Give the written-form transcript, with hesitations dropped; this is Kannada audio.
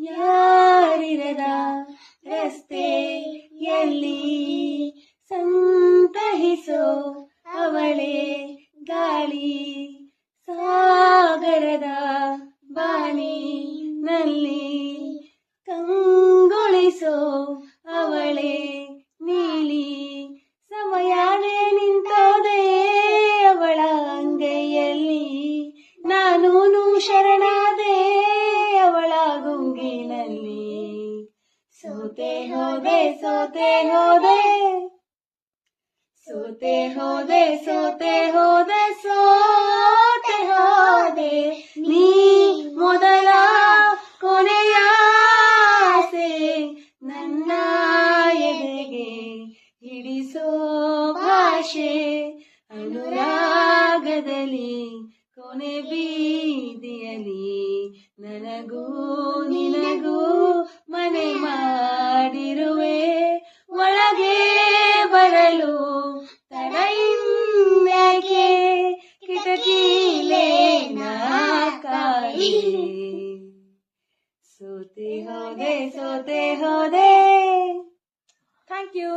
ಯಾರಿರದ ರಸ್ತೆಯಲ್ಲಿ ಸಂತಹಿಸೋ ಅವಳೇ ಗಾಳಿ, ಸಾಗರದ ಬಾನಿನಲ್ಲಿ ಕಂಗೊಳಿಸೋ ಅವಳೇ ನೀಲಿ. ಸಮಯಾನೇ ನಿಂತೋದೆ ಅವಳ ಅಂಗೈಯಲ್ಲಿ, ನಾನು ಶರಣಾದೆ ಅವಳ ಗುಂಗಿನಲ್ಲಿ. ಸೋತೆ ಹೋದೆ ಸೋತೆ ಹೋದೆ ಸೋತೆ ಹೋದೆ ಸೋತೆ ಹೋದೆ ಸೋತೆ ಹೋದೆ, ನೀ ಮೊದಲ ಕೊನೆಯ ಆಸೆ ನನ್ನ ಎದೆಗೆ ಹಿಡಿಸೋ ಭಾಷೆ. ಅನುರಾಗದಲ್ಲಿ ಕೊನೆ ಬೀದಿಯಲ್ಲಿ ನನಗೂ ನಿನಗೂ ಮನೆ ಮಾಡಿರುವೆ. ಒಳಗೆ ಬರಲು ತಡ ಇನ್ನೇಕೆ, ಕಿಟಕಿಲೇ ನಾ ಕಾಯುವೆ. ಸೋತೆ ಹೋದೆ ಸೋತೆ ಹೋದೆ. Thank you.